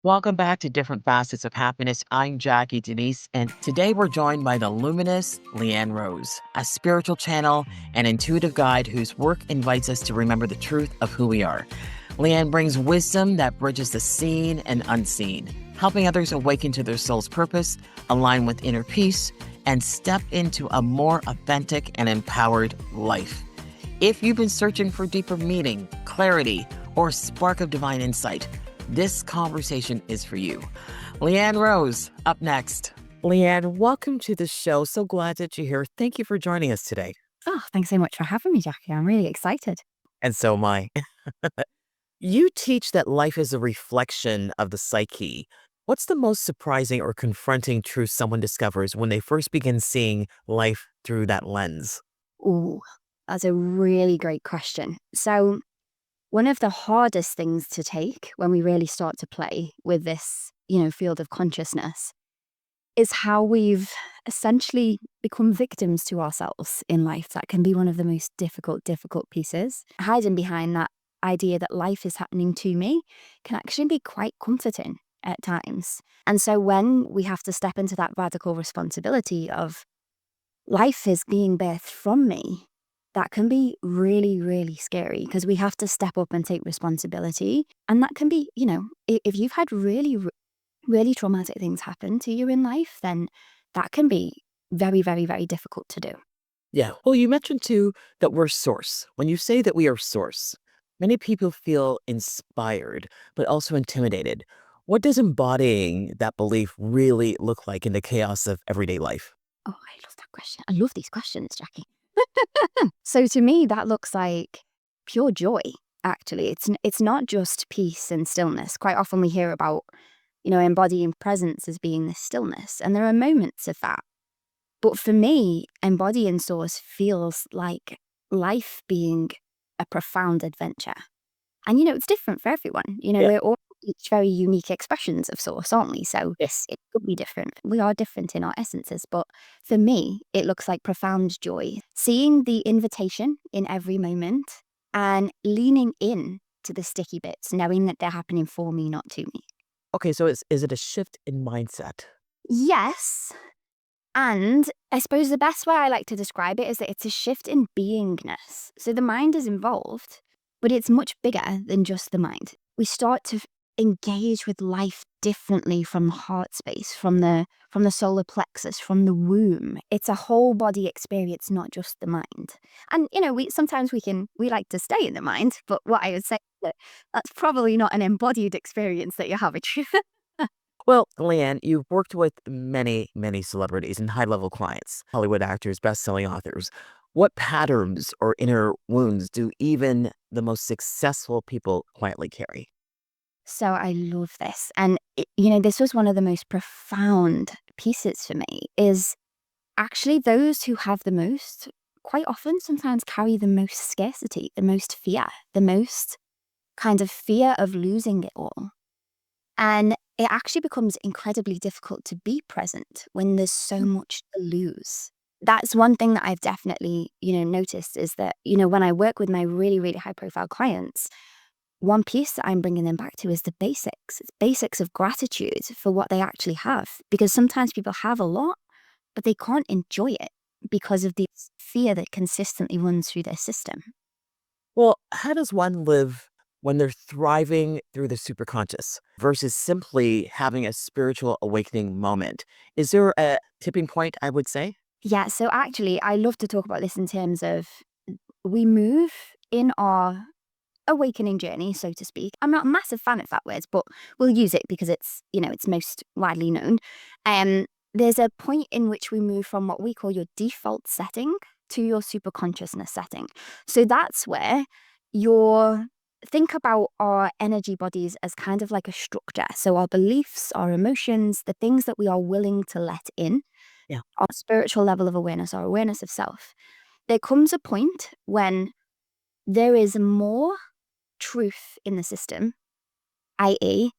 Welcome back to Different Facets of Happiness. I'm Jackie Denise, and today we're joined by the luminous Leanne Rose, a spiritual channel and intuitive guide whose work invites us to remember the truth of who we are. Leanne brings wisdom that bridges the seen and unseen, helping others awaken to their soul's purpose, align with inner peace, and step into a more authentic and empowered life. If you've been searching for deeper meaning, clarity, or a spark of divine insight, this conversation is for you. Leanne Rose, up next. Leanne, welcome to the show. So glad that you're here. Thank you for joining us today. Oh, thanks so much for having me, Jackie. I'm really excited. And so am I. You teach that life is a reflection of the psyche. What's the most surprising or confronting truth someone discovers when they first begin seeing life through that lens? Ooh, that's a really great question. So, one of the hardest things to take when we really start to play with this, field of consciousness is how we've essentially become victims to ourselves in life. That can be one of the most difficult pieces. Hiding behind that idea that life is happening to me can actually be quite comforting at times. And so when we have to step into that radical responsibility of life is being birthed from me, that can be really, really scary because we have to step up and take responsibility. And that can be, if you've had really traumatic things happen to you in life, then that can be very, very, very difficult to do. Yeah. Well, you mentioned too that we're source. When you say that we are source, many people feel inspired, but also intimidated. What does embodying that belief really look like in the chaos of everyday life? Oh, I love that question. I love these questions, Jackie. So to me, that looks like pure joy, actually. It's not just peace and stillness. Quite often we hear about, embodying presence as being this stillness, and there are moments of that. But for me, embodying source feels like life being a profound adventure. And, it's different for everyone. Yeah. We're all each very unique expressions of source, aren't we? So Yes. it could be different. We are different in our essences. But for me, it looks like profound joy. Seeing the invitation in every moment and leaning in to the sticky bits, knowing that they're happening for me, not to me. Okay, so is it a shift in mindset? Yes. And I suppose the best way I like to describe it is that it's a shift in beingness. So the mind is involved, but it's much bigger than just the mind. We start to engage with life differently from the heart space, from the solar plexus, from the womb. It's a whole body experience, not just the mind. And we sometimes we like to stay in the mind, but what I would say is that that's probably not an embodied experience that you're having. Well, Leanne, you've worked with many, many celebrities and high-level clients, Hollywood actors, best-selling authors. What patterns or inner wounds do even the most successful people quietly carry? So I love this. And, this was one of the most profound pieces for me is actually those who have the most quite often sometimes carry the most scarcity, the most fear, the most kind of fear of losing it all. And it actually becomes incredibly difficult to be present when there's so much to lose. That's one thing that I've definitely, noticed is that, when I work with my really, really high profile clients, one piece that I'm bringing them back to is the basics. It's basics of gratitude for what they actually have. Because sometimes people have a lot, but they can't enjoy it because of the fear that consistently runs through their system. Well, how does one live when they're thriving through the superconscious versus simply having a spiritual awakening moment? Is there a tipping point, I would say? Yeah, so actually, I love to talk about this in terms of we move in our awakening journey, so to speak. I'm not a massive fan of that word, but we'll use it because it's most widely known. There's a point in which we move from what we call your default setting to your super consciousness setting. So that's where your think about our energy bodies as kind of like a structure. So our beliefs, our emotions, the things that we are willing to let in, Yeah. our spiritual level of awareness, our awareness of self. There comes a point when there is more truth in the system, i.e.,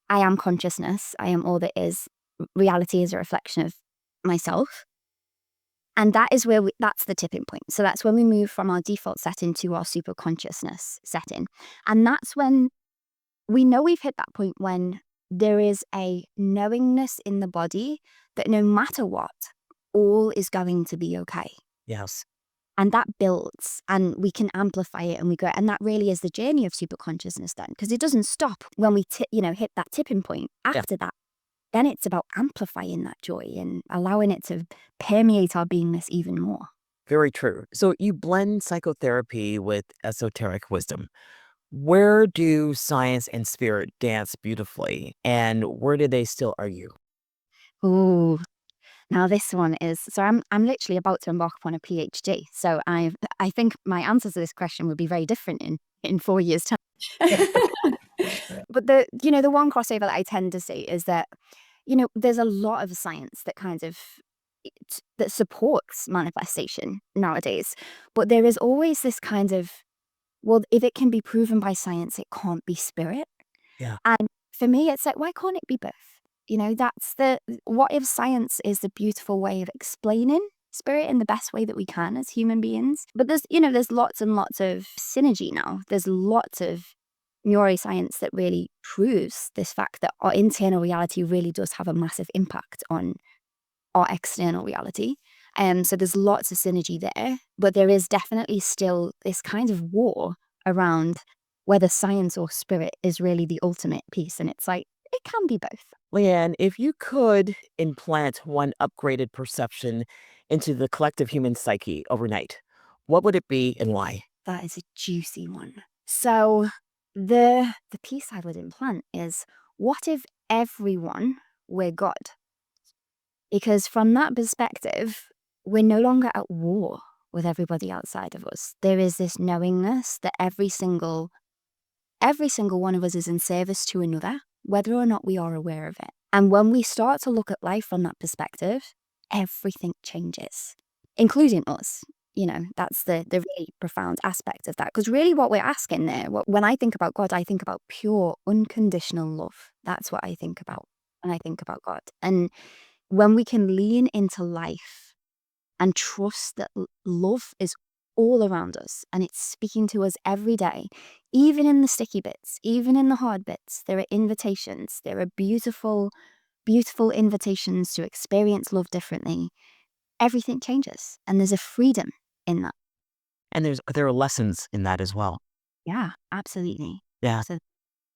I am consciousness, I am all that is. Reality is a reflection of myself. And that is where that's the tipping point. So that's when we move from our default setting to our super consciousness setting. And that's when we know we've hit that point when there is a knowingness in the body that no matter what, all is going to be okay. Yes. And that builds and we can amplify it and we go. And that really is the journey of super consciousness then, because it doesn't stop when we hit that tipping point. After that, then it's about amplifying that joy and allowing it to permeate our beingness even more. Very true. So you blend psychotherapy with esoteric wisdom. Where do science and spirit dance beautifully, and where do they still argue? Ooh, now this one is so I'm literally about to embark upon a PhD. So I think my answer to this question would be very different in 4 years' time. But the one crossover that I tend to see is that, there's a lot of science that kind of that supports manifestation nowadays. But there is always this kind of, well, if it can be proven by science, it can't be spirit. Yeah. And for me, it's like, why can't it be both? That's what if science is the beautiful way of explaining spirit in the best way that we can as human beings? But there's lots and lots of synergy now. There's lots of neuroscience that really proves this fact that our internal reality really does have a massive impact on our external reality. So there's lots of synergy there, but there is definitely still this kind of war around whether science or spirit is really the ultimate piece. And it's like, it can be both. Leanne, if you could implant one upgraded perception into the collective human psyche overnight, what would it be and why? That is a juicy one. So the piece I would implant is, what if everyone were God? Because from that perspective, we're no longer at war with everybody outside of us. There is this knowingness that every single one of us is in service to another, whether or not we are aware of it. And when we start to look at life from that perspective, everything changes, including us. That's the really profound aspect of that. Because really what we're asking there, when I think about God, I think about pure, unconditional love. That's what I think about when I think about God. And when we can lean into life and trust that love is all around us and it's speaking to us every day, even in the sticky bits, even in the hard bits, there are invitations. There are beautiful, beautiful invitations to experience love differently. Everything changes and there's a freedom in that. And there are lessons in that as well. Yeah, absolutely. Yeah. So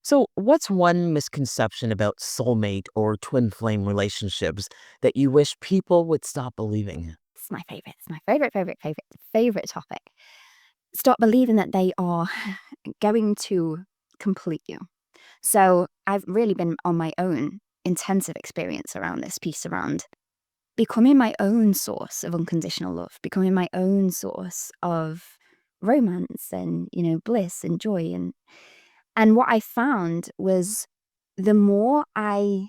So, what's one misconception about soulmate or twin flame relationships that you wish people would stop believing? it's my favorite. It's my favorite topic. Stop believing that they are going to complete you. So I've really been on my own intensive experience around this piece, around becoming my own source of unconditional love, becoming my own source of romance and, bliss and joy. And what I found was, the more I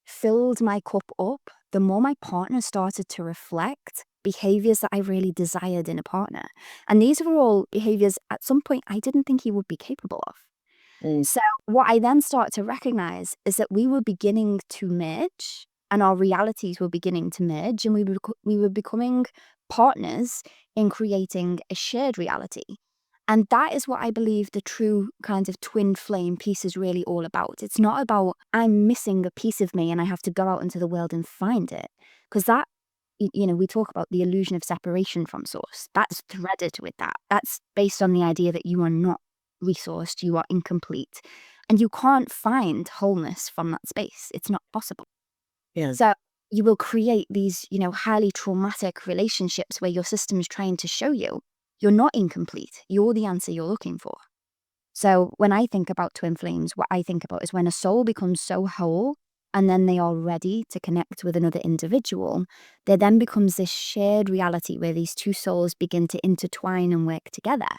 filled my cup up, the more my partner started to reflect behaviors that I really desired in a partner. And these were all behaviors at some point I didn't think he would be capable of. Mm. So what I then start to recognize is that we were beginning to merge and our realities were beginning to merge, and we were becoming partners in creating a shared reality. And that is what I believe the true kind of twin flame piece is really all about. It's not about, I'm missing a piece of me and I have to go out into the world and find it. Because that, we talk about the illusion of separation from source. That's threaded with that. That's based on the idea that you are not resourced, you are incomplete. And you can't find wholeness from that space. It's not possible. Yeah. So you will create these, highly traumatic relationships where your system is trying to show you you're not incomplete. You're the answer you're looking for. So when I think about twin flames, what I think about is when a soul becomes so whole and then they are ready to connect with another individual, there then becomes this shared reality where these two souls begin to intertwine and work together.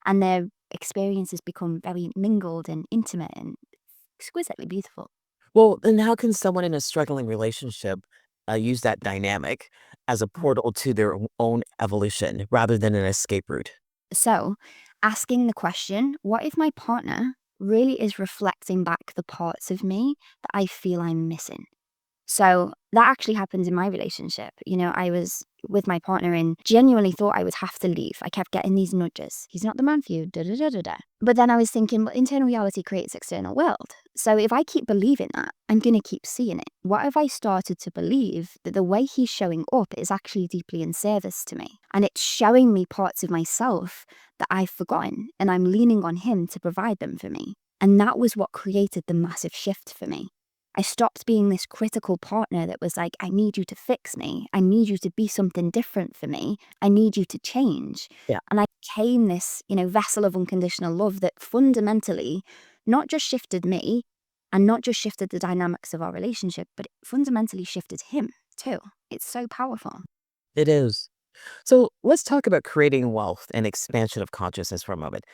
And their experiences become very mingled and intimate and exquisitely beautiful. Well, then how can someone in a struggling relationship use that dynamic as a portal to their own evolution rather than an escape route? So, asking the question, what if my partner really is reflecting back the parts of me that I feel I'm missing? So that actually happened in my relationship. I was with my partner and genuinely thought I would have to leave. I kept getting these nudges. He's not the man for you. Da, da, da, da, da. But then I was thinking, well, internal reality creates external world. So if I keep believing that, I'm going to keep seeing it. What if I started to believe that the way he's showing up is actually deeply in service to me? And it's showing me parts of myself that I've forgotten, and I'm leaning on him to provide them for me. And that was what created the massive shift for me. I stopped being this critical partner that was like, I need you to fix me. I need you to be something different for me. I need you to change. Yeah. And I became this, vessel of unconditional love that fundamentally not just shifted me and not just shifted the dynamics of our relationship, but it fundamentally shifted him too. It's so powerful. It is. So let's talk about creating wealth and expansion of consciousness for a moment.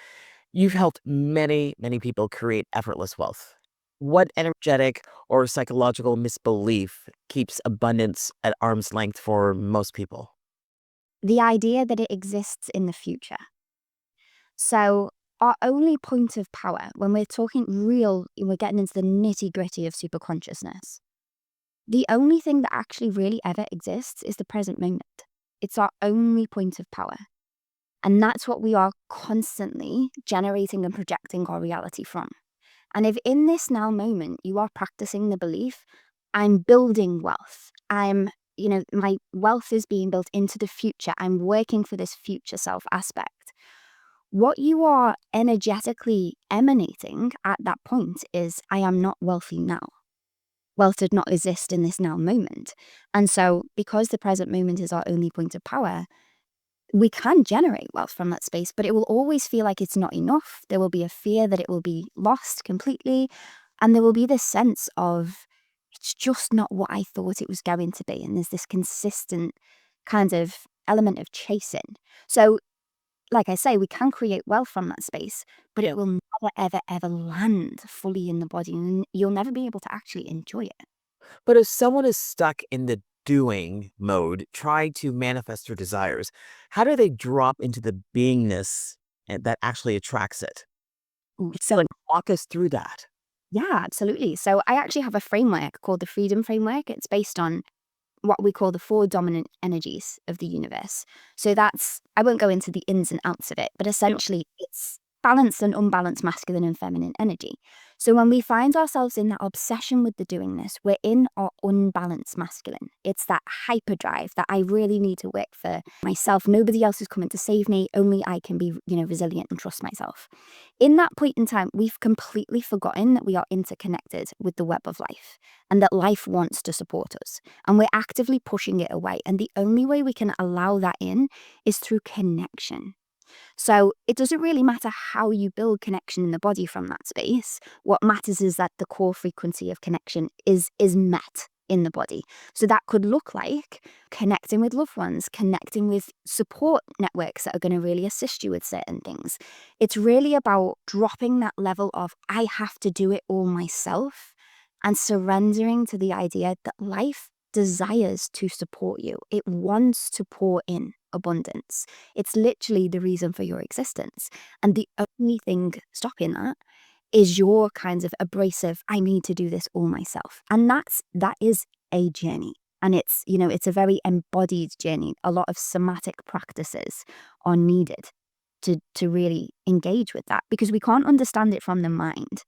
You've helped many, many people create effortless wealth. What energetic or psychological misbelief keeps abundance at arm's length for most people? The idea that it exists in the future. So, our only point of power, when we're talking real, we're getting into the nitty gritty of superconsciousness, the only thing that actually really ever exists is the present moment. It's our only point of power. And that's what we are constantly generating and projecting our reality from. And if in this now moment you are practicing the belief, I'm building wealth, my wealth is being built into the future, I'm working for this future self aspect. What you are energetically emanating at that point is, I am not wealthy now. Wealth did not exist in this now moment. And so, because the present moment is our only point of power, we can generate wealth from that space, but it will always feel like it's not enough. There will be a fear that it will be lost completely. And there will be this sense of, it's just not what I thought it was going to be. And there's this consistent kind of element of chasing. So, like I say, we can create wealth from that space, but it will never, ever, ever land fully in the body. And you'll never be able to actually enjoy it. But if someone is stuck in the doing mode, trying to manifest their desires, how do they drop into the beingness that actually attracts it? Ooh, So, like, walk us through that. yeah, absolutely. So I actually have a framework called the Freedom Framework. It's based on what we call the four dominant energies of the universe. So that's, I won't go into the ins and outs of it, but essentially it's balanced and unbalanced masculine and feminine energy. So when we find ourselves in that obsession with the doingness, we're in our unbalanced masculine. It's that hyperdrive that I really need to work for myself. Nobody else is coming to save me. Only I can be, resilient and trust myself. In that point in time, we've completely forgotten that we are interconnected with the web of life and that life wants to support us. And we're actively pushing it away. And the only way we can allow that in is through connection. So it doesn't really matter how you build connection in the body from that space. What matters is that the core frequency of connection is met in the body. So that could look like connecting with loved ones, connecting with support networks that are going to really assist you with certain things. It's really about dropping that level of, I have to do it all myself, and surrendering to the idea that life desires to support you. It wants to pour in abundance. It's literally the reason for your existence. And the only thing stopping that is your kind of abrasive, I need to do this all myself. And that is a journey. And it's a very embodied journey. A lot of somatic practices are needed to really engage with that, because we can't understand it from the mind.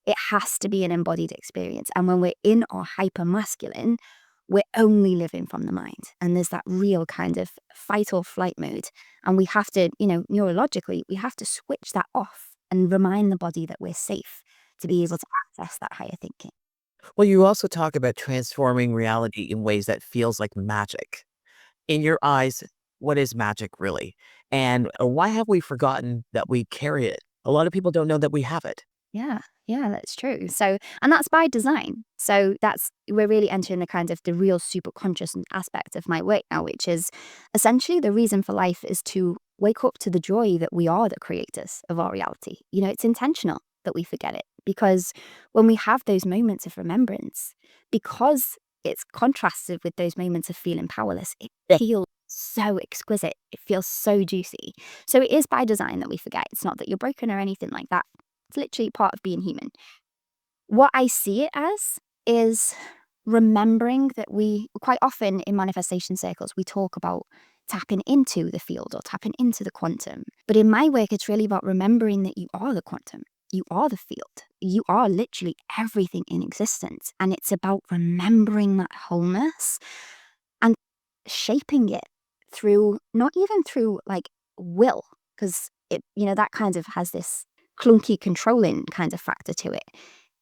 It has to be an embodied experience. And when we're in our hyper masculine, we're only living from the mind. And there's that real kind of fight or flight mode. And we have to, neurologically, we have to switch that off and remind the body that we're safe to be able to access that higher thinking. Well, you also talk about transforming reality in ways that feels like magic. In your eyes, what is magic really? And why have we forgotten that we carry it? A lot of people don't know that we have it. Yeah, that's true. So, and that's by design. So we're really entering the real super conscious aspect of my work now, which is essentially the reason for life is to wake up to the joy that we are the creators of our reality. It's intentional that we forget it, because when we have those moments of remembrance, because it's contrasted with those moments of feeling powerless, it feels so exquisite. It feels so juicy. So it is by design that we forget. It's not that you're broken or anything like that. It's literally part of being human. What I see it as is remembering that we quite often in manifestation circles, we talk about tapping into the field or tapping into the quantum. But in my work, it's really about remembering that you are the quantum. you are the field. You are literally everything in existence. And it's about remembering that wholeness and shaping it through, not even through like will, because it, that kind of has this clunky controlling kind of factor to it.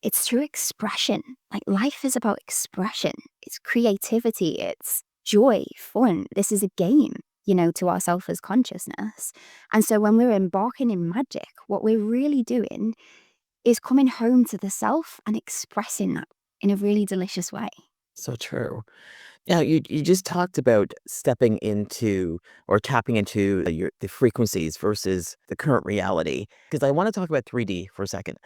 It's through expression. Like life is about expression. It's creativity. It's joy, fun. This is a game, to ourself as consciousness. And so when we're embarking in magic, what we're really doing is coming home to the self and expressing that in a really delicious way. So true. Now, you just talked about stepping into or tapping into the frequencies versus the current reality. Because I want to talk about 3D for a second.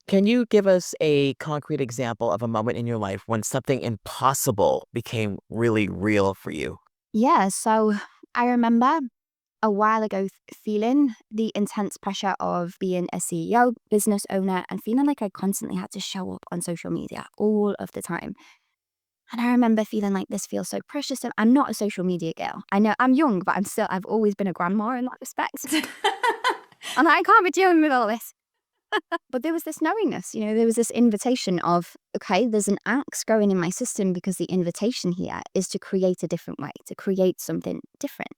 Can you give us a concrete example of a moment in your life when something impossible became really real for you? Yeah, so I remember a while ago feeling the intense pressure of being a CEO, business owner, and feeling like I constantly had to show up on social media all of the time. And I remember feeling like this feels so precious. And I'm not a social media girl. I know I'm young, but I've always been a grandma in that respect. And I can't be dealing with all this. But there was this knowingness, there was this invitation of, okay, there's an axe growing in my system because the invitation here is to create a different way, to create something different.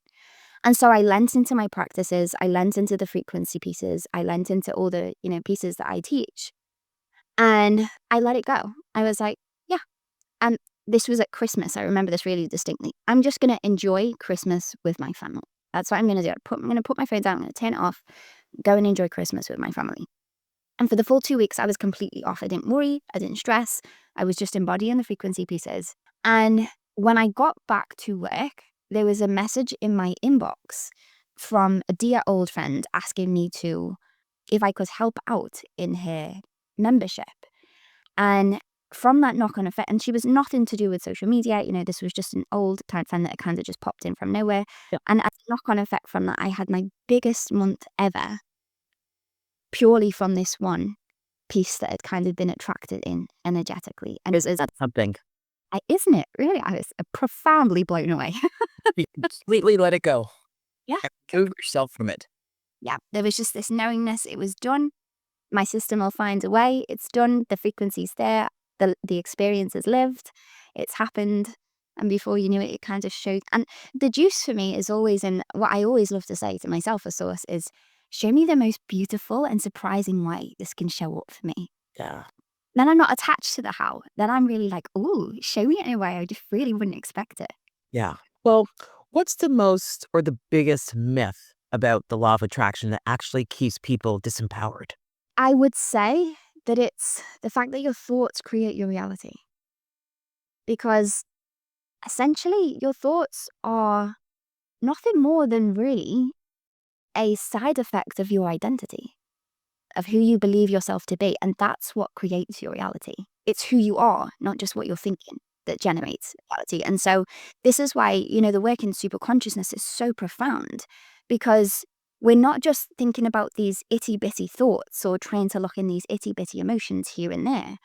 And so I lent into my practices, I lent into the frequency pieces, I lent into all the, pieces that I teach. And I let it go. I was like, yeah. And this was at Christmas. I remember this really distinctly. I'm just going to enjoy Christmas with my family. That's what I'm going to do. I'm going to put my phone down, I'm going to turn it off, go and enjoy Christmas with my family. And for the full 2 weeks, I was completely off. I didn't worry. I didn't stress. I was just embodying the frequency pieces. And when I got back to work, there was a message in my inbox from a dear old friend asking me if I could help out in her membership. And from that knock-on effect, and she was nothing to do with social media, this was just an old time friend that kind of just popped in from nowhere. Yeah. And as a knock-on effect from that, I had my biggest month ever purely from this one piece that had kind of been attracted in energetically. And Is that something? isn't it? Really, I was profoundly blown away. You completely let it go. Yeah. And remove yourself from it. Yeah, there was just this knowingness. It was done. My system will find a way. It's done. The frequency's there. The experience is lived. It's happened. And before you knew it, it kind of showed. And the juice for me is always in what I always love to say to myself, a source, is show me the most beautiful and surprising way this can show up for me. Yeah. Then I'm not attached to the how. Then I'm really like, ooh, show me in a way I just really wouldn't expect it. Yeah. Well, what's the most or the biggest myth about the law of attraction that actually keeps people disempowered? I would say that it's the fact that your thoughts create your reality. Because essentially, your thoughts are nothing more than really a side effect of your identity, of who you believe yourself to be. And that's what creates your reality. It's who you are, not just what you're thinking, that generates reality. And so this is why, the work in superconsciousness is so profound, because we're not just thinking about these itty bitty thoughts or trying to lock in these itty bitty emotions here and there.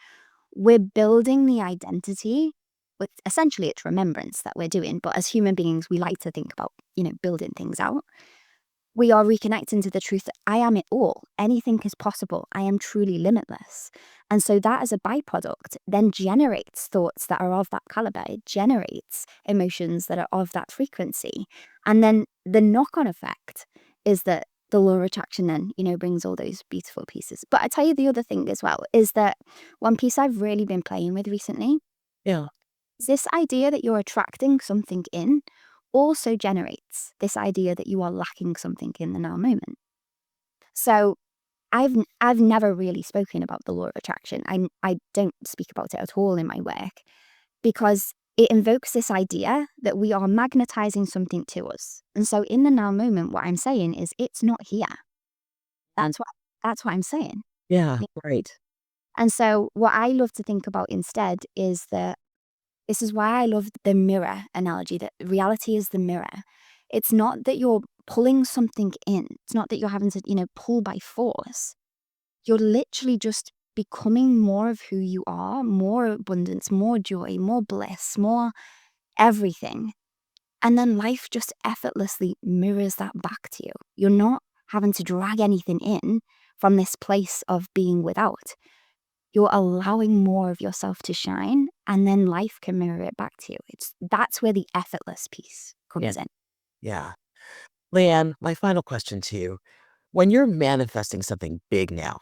We're building the identity with essentially it's remembrance that we're doing. But as human beings, we like to think about, building things out. We are reconnecting to the truth that I am it all. Anything is possible. I am truly limitless. And so that as a byproduct then generates thoughts that are of that caliber. It generates emotions that are of that frequency. And then the knock-on effect is that the law of attraction then, brings all those beautiful pieces. But I tell you the other thing as well is that one piece I've really been playing with recently Yeah. is this idea that you're attracting something in also generates this idea that you are lacking something in the now moment. So I've never really spoken about the law of attraction. I don't speak about it at all in my work because it invokes this idea that we are magnetizing something to us. And so in the now moment, what I'm saying is it's not here. That's what I'm saying. Yeah. Right. And so what I love to think about instead is that this is why I love the mirror analogy, that reality is the mirror. It's not that you're pulling something in. It's not that you're having to, pull by force. You're literally just becoming more of who you are, more abundance, more joy, more bliss, more everything. And then life just effortlessly mirrors that back to you. You're not having to drag anything in from this place of being without, you're allowing more of yourself to shine, and then life can mirror it back to you. That's where the effortless piece comes in. Yeah. Leanne, my final question to you. When you're manifesting something big now,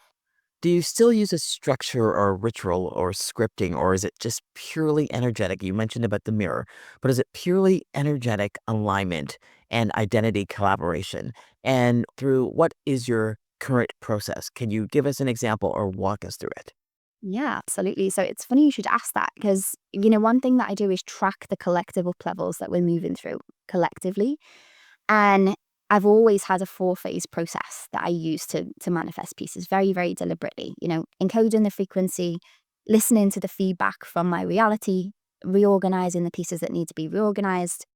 do you still use a structure or a ritual or scripting, or is it just purely energetic? You mentioned about the mirror, but is it purely energetic alignment and identity collaboration? And through what is your current process? Can you give us an example or walk us through it? Yeah, absolutely. So it's funny you should ask that because, one thing that I do is track the collective up levels that we're moving through collectively. And I've always had a 4-phase process that I use to manifest pieces very, very deliberately, encoding the frequency, listening to the feedback from my reality, reorganizing the pieces that need to be reorganized,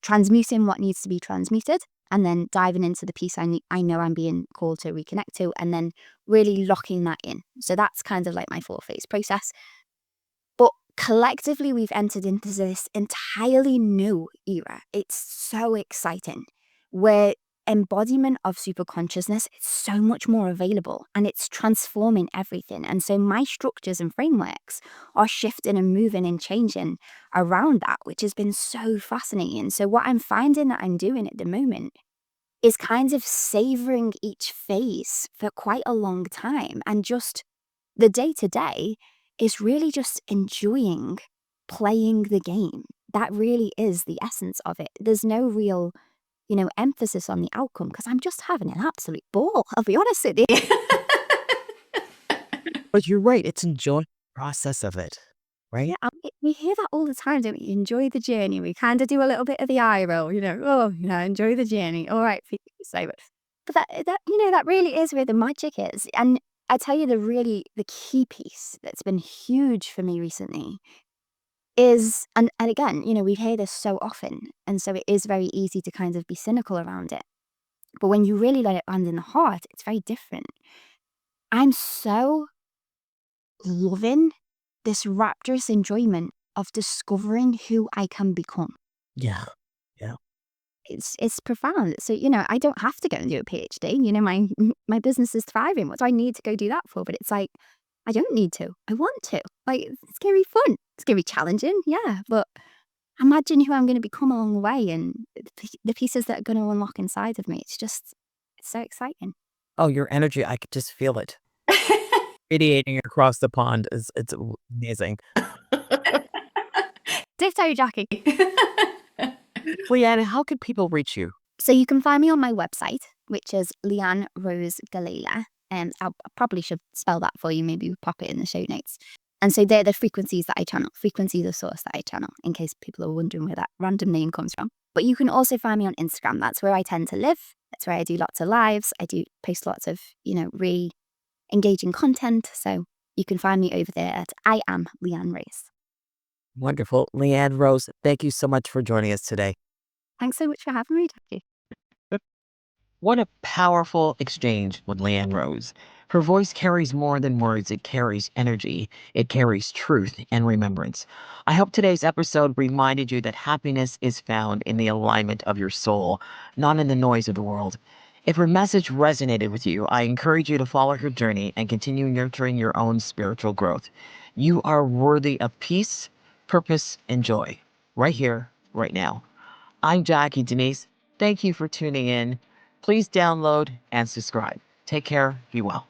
transmuting what needs to be transmuted, and then diving into the piece I know I'm being called to reconnect to, and then really locking that in. So that's kind of like my 4-phase process. But collectively, we've entered into this entirely new era. It's so exciting. Where embodiment of superconsciousness, it's so much more available and it's transforming everything. And so my structures and frameworks are shifting and moving and changing around that, which has been so fascinating. So what I'm finding that I'm doing at the moment is kind of savoring each phase for quite a long time, and just the day to day is really just enjoying playing the game. That really is the essence of it. There's no real, emphasis on the outcome because I'm just having an absolute ball. I'll be honest with you. But you're right, it's enjoying the process of it, right? Yeah, we hear that all the time, don't we? Enjoy the journey. We kind of do a little bit of the eye roll, enjoy the journey. All right, for you to say, but that really is where the magic is. And I tell you, the key piece that's been huge for me recently is, and again, we hear this so often, and so it is very easy to kind of be cynical around it. But when you really let it land in the heart, it's very different. I'm so loving this rapturous enjoyment of discovering who I can become. Yeah. Yeah. It's profound. So, I don't have to go and do a PhD. My business is thriving. What do I need to go do that for? But it's like, I don't need to. I want to. Like, it's gonna be fun. It's gonna be challenging, yeah. But imagine who I'm gonna become along the way and the pieces that are gonna unlock inside of me. It's so exciting. Oh, your energy, I could just feel it radiating across the pond. It's amazing. Ditto, Jackie. Leanne, how can people reach you? So you can find me on my website, which is Leanne Rose Galila. And I probably should spell that for you. Maybe we'll pop it in the show notes. And so they're the frequencies that I channel, frequencies of source that I channel, in case people are wondering where that random name comes from. But you can also find me on Instagram. That's where I tend to live. That's where I do lots of lives. I do post lots of, re-engaging content. So you can find me over there at I am Leanne Rose. Wonderful. Leanne Rose, thank you so much for joining us today. Thanks so much for having me, Jackie. What a powerful exchange with Leanne Rose. Her voice carries more than words, it carries energy, it carries truth and remembrance. I hope today's episode reminded you that happiness is found in the alignment of your soul, not in the noise of the world. If her message resonated with you, I encourage you to follow her journey and continue nurturing your own spiritual growth. You are worthy of peace, purpose, and joy, right here, right now. I'm Jackie Denise. Thank you for tuning in. Please download and subscribe. Take care. Be well.